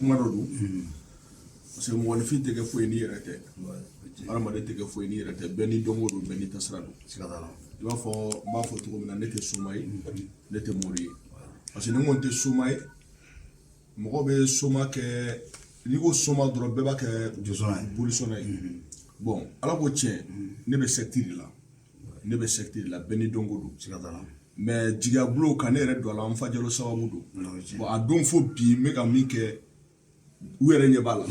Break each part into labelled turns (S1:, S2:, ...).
S1: kuma dɔ don parce que mɔgɔninfin tɛ kɛ foyi n'i yɛrɛ tɛ adamaden tɛ kɛ foyi n'i yɛrɛ tɛ bɛɛ ni dɔnko don bɛɛ ni tasira don i b'a fɔ n b'a fɔ cogo min na ne tɛ soma ye ne tɛ mori ye parce que ni n ko n tɛ soma ye mɔgɔ bɛ soma kɛ n'i ko soma dɔrɔn bɛɛ b'a kɛ bolisɔnna ye bon ala ko tiɲɛ ne bɛ secte de la bɛɛ ni dɔnko don mais jigiya bulon kan ne yɛrɛ don a la n fajalo sababu don bon a don fo bi n bɛ ka min kɛ u yɛrɛ ɲɛ b'a la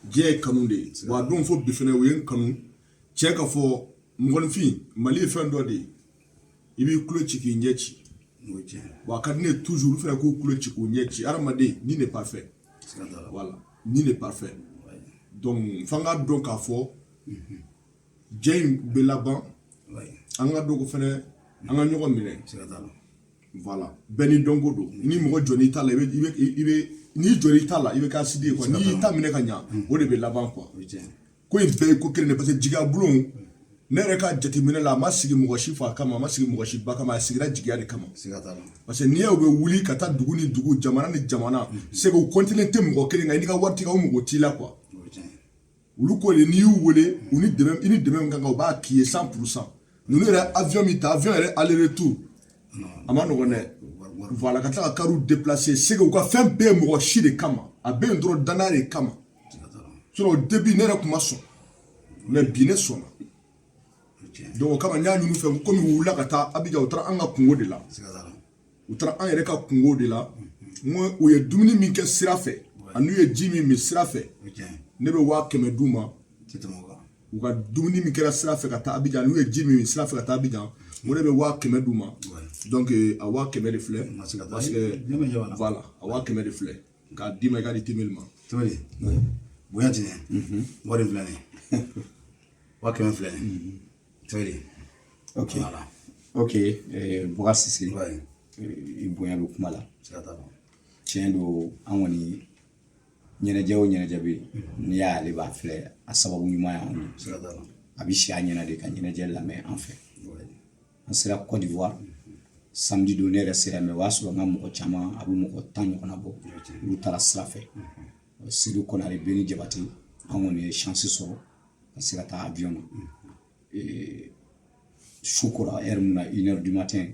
S1: diɲɛ ye kanu de ye bon a don fo bi fɛnɛ u ye n kanu tiɲɛ ka fɔ mɔgɔninfin mali ye fɛn dɔ de ye i b'i tulo ci k'i ɲɛ ci bon a ka di ne ye toujours olu fɛnɛ k'u tulo ci k'u ɲɛ ci hadamaden ni n'est pas fait voilà ni n'est pas fait donc f'an ka dɔn k'a fɔ diɲɛ in bɛ laban an ka dɔn ko fɛnɛ an ka ɲɔgɔn minɛ voilà bɛɛ ni dɔnko don ni mɔgɔ jɔ n'i ta la n'i jɔ i ta la i bɛ k'a sidi ye quoi n'i y'i ta minɛ ka ɲa o de bɛ laban quoi ko in bɛɛ ye ko kelen de parce que jigiya bulon ne yɛrɛ ka jateminɛ la a ma sigi mɔgɔ si fa kama a ma sigi mɔgɔ si ba kama a sigira jigiya de kama parce que n'i y'u bɛ wuli ka taa dugu ni dugu jamana ni jamana c'est que u continuer tɛ mɔgɔ kelen kan i ni ka wari t'i kan o mɔgɔ t'i la quoi olu ko de n'i y'u wele i ni dɛmɛ min kan kan u b'a k'i ye 100%. Ninnu yɛrɛ avion min ta avion yɛrɛ aller retour a ma nɔgɔn dɛ voilà ka tila ka kariw déplacer c'est que u ka fɛn bɛɛ ye mɔgɔ si de kama a bɛɛ ye dɔrɔn danaya de kama sinon au début ne yɛrɛ tun ma sɔn mais bi ne sɔnna donc o kama n y'a ɲini u fɛ komi u wulila ka taa Abidjan u taara an ka kungo de la u taara an yɛrɛ ka kungo de la n ko u ye dumuni min kɛ sira fɛ ani u ye ji min min sira fɛ ne bɛ 500 d'u ma u ka dumuni min kɛra sira fɛ ka taa Abidjan n'u ye ji min sira fɛ ka taa Abidjan mo ne bɛ 500 d'u ma donc a 500 de filɛ parce que voilà a 500 de filɛ k'a d'i ma i ka di Temeli ma
S2: bonya tɛ wari filɛ nin 500 filɛ nin Temeli
S3: ok Bukari Sise i bonya bɛ kuma la tiɲɛ don an kɔni ɲɛnajɛ o ɲɛnajɛ bɛ n'i y'ale b'a filɛ a sababu ɲuman y'anw ye a bɛ si a ɲɛna de ka ɲɛnajɛ lamɛn an fɛ an sera Côte d'Ivoire samedi don ne yɛrɛ sera mais o y'a sɔrɔ n ka mɔgɔ caman a bɛ mɔgɔ 10 ɲɔgɔnna bɔ olu taara sira fɛ Seydou Konare Beni Jabate an kɔni ye chance sɔrɔ ka se ka taa avion na su kora heure min na 1h du matin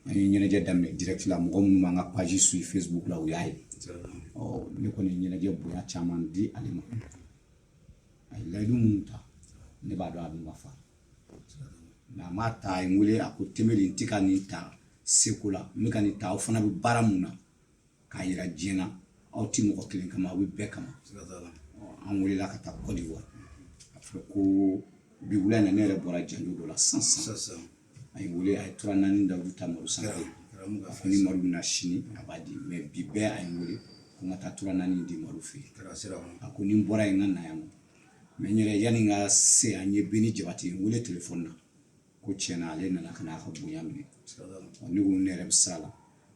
S3: an ye ɲɛnajɛ daminɛ direct la mɔgɔ minnu b'an ka page suivre Facebook la u y'a ye ne kɔni ye ɲɛnajɛ bonya caman di ale ma a ye layidu minnu ta ne b'a dɔn a bɛ n ka fara mais a m'a ta a ye n wele a ko Temeli n tɛ ka nin ta seko la n bɛ ka nin ta aw fana bɛ baara mun na k'a yira diɲɛ na aw tɛ mɔgɔ kelen kama aw bɛ bɛɛ kama an welela ka taa Côte d'Ivoire a fɔ ko bi wula in na ne yɛrɛ bɔra janjo dɔ la sisan a ye wele a ye tura 4 Dawudu ta Madu Sanare a fɔ ni Madu bɛna sini a b'a di mais bi bɛɛ a ye n wele ko n ka taa tura 4 di Madu fɛ yen a ko ni n bɔra yen n ka na yan mais n yɛrɛ yanni n ka se an ye Beni Jabate n wele téléphone na ko tiɲɛna ale nana ka n'a ka bonya minɛ ne ko ne yɛrɛ bɛ sira la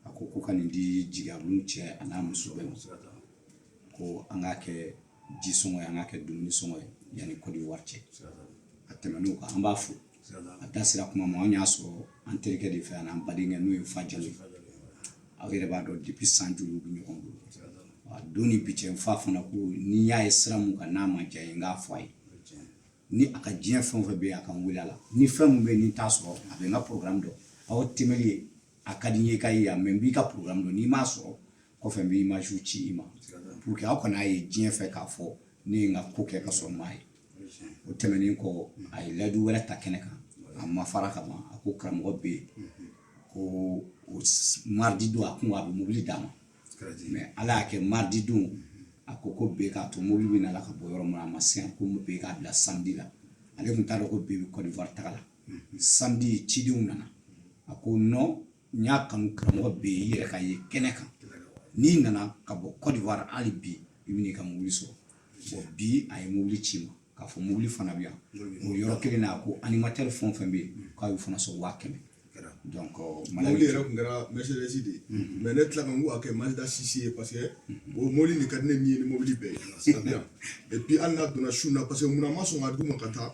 S3: a ko ka nin di jigiya bulon cɛ a n'a muso bɛɛ ma ko an k'a kɛ ji sɔngɔ ye an k'a kɛ dumuni sɔngɔ ye yanni Côte d'Ivoire cɛ a tɛmɛn'o kan an b'a fo a da sera kuma ma an y'a sɔrɔ an terikɛ de fɛ ani an badenkɛ n'o ye Fajalo aw yɛrɛ b'a dɔn depuis san joli bɛ ɲɔgɔn bolo a don ni bi cɛ n fa fana ko ni y'a ye sira mun kan n'a ma diya ye n k'a fɔ a ye ni a ka diɲɛ fɛn o fɛn bɛ yen a ka n wele a la ni fɛn mun bɛ yen ni n t'a sɔrɔ a bɛ n ka programme dɔn aw Temeli ye a ka di n ye i ka ye yan mais n b'i ka programme dɔn n'i m'a sɔrɔ kɔfɛ n bɛ image ci i ma pour que aw kana ye diɲɛ fɛ k'a fɔ ne ye n ka ko kɛ ka sɔrɔ n m'a ye o tɛmɛnen kɔ a ye layidu wɛrɛ ta kɛnɛ kan a ma fara ka ban a ko karamɔgɔ bɛ yen ko mardi don a kun a bɛ mobili d'a ma mais ala y'a kɛ mardi don a ko bɛɛ k'a to mobili bɛ nala ka bɔ yɔrɔ min na a ma se yan ko bɛɛ k'a bila samedi la ale tun t'a dɔn ko bɛɛ bɛ Côte d'Ivoire taga la samedi cidenw nana a ko non n y'a kanu karamɔgɔ bɛɛ i yɛrɛ ka ye kɛnɛ kan n'i nana ka bɔ Côte d'Ivoire hali bi i bɛ n'i ka mobili sɔrɔ bon bi a ye mobili ci ma k'a fɔ mobili fana bɛ yan o yɔrɔ kelen na a ko animateur fɛn o fɛn bɛ yen k'a y'o fana sɔrɔ 500 donc
S1: mobili yɛrɛ tun kɛra Mercedes de ye mais ne tila ka n ko a kɛ Mazda 6 ye parce que o mobili nin ka di ne min ye ni mobili bɛɛ ye c'est bien et puis hali n'a donna su na parce que munna ma sɔn ka d'u ma ka taa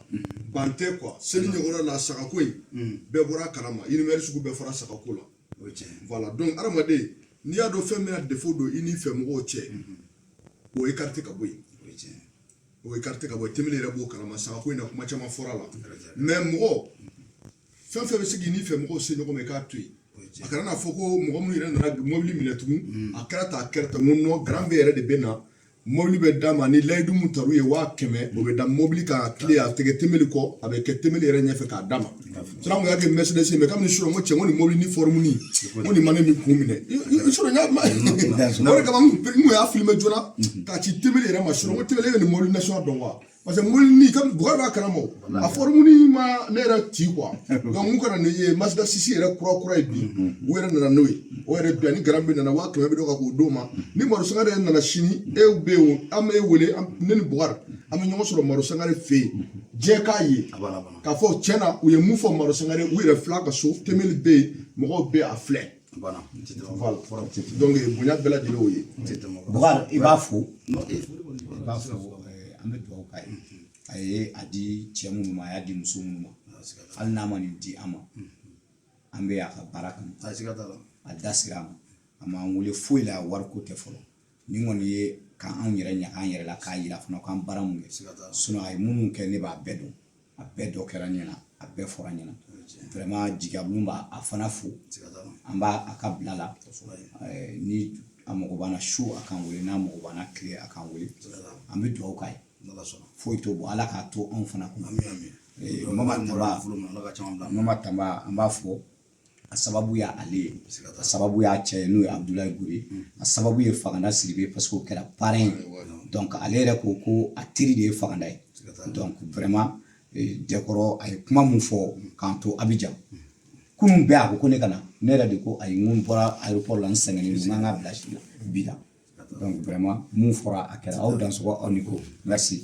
S1: ban tɛ quoi seli ɲɛkɔrɔ la sagako in bɛɛ bɔra a kalama univers sugu bɛɛ fɔra sagako la voilà donc hadamaden n'i y'a dɔn fɛn min na défaut don i ni fɛ mɔgɔw cɛ o écarté ka bɔ yen o écarté ka bɔ yen Tembeli yɛrɛ b'o kalama saga ko in na kuma caman fɔra la mais mɔgɔ fɛn fɛn bɛ se k'i ni fɛ mɔgɔw se ɲɔgɔn ma i k'a to yen a kana n'a fɔ ko mɔgɔ minnu yɛrɛ nana mobili minɛ tugun a kɛra tan a kɛra tan n ko grand bɛ yɛrɛ de bɛ na mobili bɛ d'a ma ni layidu mun taru ye 500 o bɛ da mobili kan a tile a tɛgɛ Tembeli kɔ a bɛ kɛ Tembeli yɛrɛ ɲɛfɛ k'a d'a ma sinon an kun y'a kɛ Mercedes mais kabini sura n ko cɛ n ko nin mobili ni forme ni n ko nin ma ne ni kun minɛ sura n y'a o de kama n kun y'a filmé joona k'a ci Tembeli yɛrɛ ma sura n ko Tembeli e bɛ nin mobili national dɔn wa parce que mobili ni comme Bugari b'a kalama a forme ni ma ne yɛrɛ ci quoi donc mun kana nin ye Mazda 6 yɛrɛ kura ye bi u yɛrɛ nana n'o ye o yɛrɛ bi ni garan bɛ nana 500 bɛ dɔ ka k'o d'o ma ni Maro Sangare yɛrɛ nana sini e bɛ yen an bɛ e wele ne ni Bugari an bɛ ɲɔgɔn sɔrɔ Maro Sangare fɛ yen diɲɛ k'a ye k'a fɔ tiɲɛna u ye mun fɔ Maro Sangare u yɛrɛ fila ka so Tembeli bɛ yen mɔgɔw bɛ a filɛ donc bonya bɛɛ lajɛlen y'o ye
S3: Bugari i b'a fo an bɛ dugawu k'a ye a ye a di cɛ minnu ma a y'a di muso minnu ma hali n'a ma nin di an ma an bɛ a ka baara kɔnɔ a da sira a ma a m'an wele foyi la wariko tɛ fɔlɔ ni kɔni ye k'an yɛrɛ ɲaga an yɛrɛ la k'a yira fana k'an baara mun kɛ sinon a ye minnu kɛ ne b'a bɛɛ dɔn a bɛɛ dɔ kɛra n ɲɛna a bɛɛ fɔra n ɲɛna vraiment jigabulu b'a a fana fo an b'a a ka bila la ni a mago b'an na su a k'an wele n'a mago b'an na tile a k'an wele an bɛ dugawu k'a ye foyi t'o bɔ ala k'a to anw fana kun Mama Tamba an b'a fɔ a sababu y'ale ye a sababu y'a cɛ ye n'o ye Abdoulaye Gure a sababu ye Faganda Sidibe parce que o kɛra parrain donc ale yɛrɛ ko a teri de ye Faganda ye donc vraiment Jɛkɔrɔ a ye kuma mun fɔ k'an to Abidjan kunun bɛɛ a ko ne ka na ne yɛrɛ de ko ayi n bɔra aéroport la n sɛgɛnnen don n k'an ka bila bi la donc vraiment mun fɔra a kɛra aw dansɔgɔ aw ni ko merci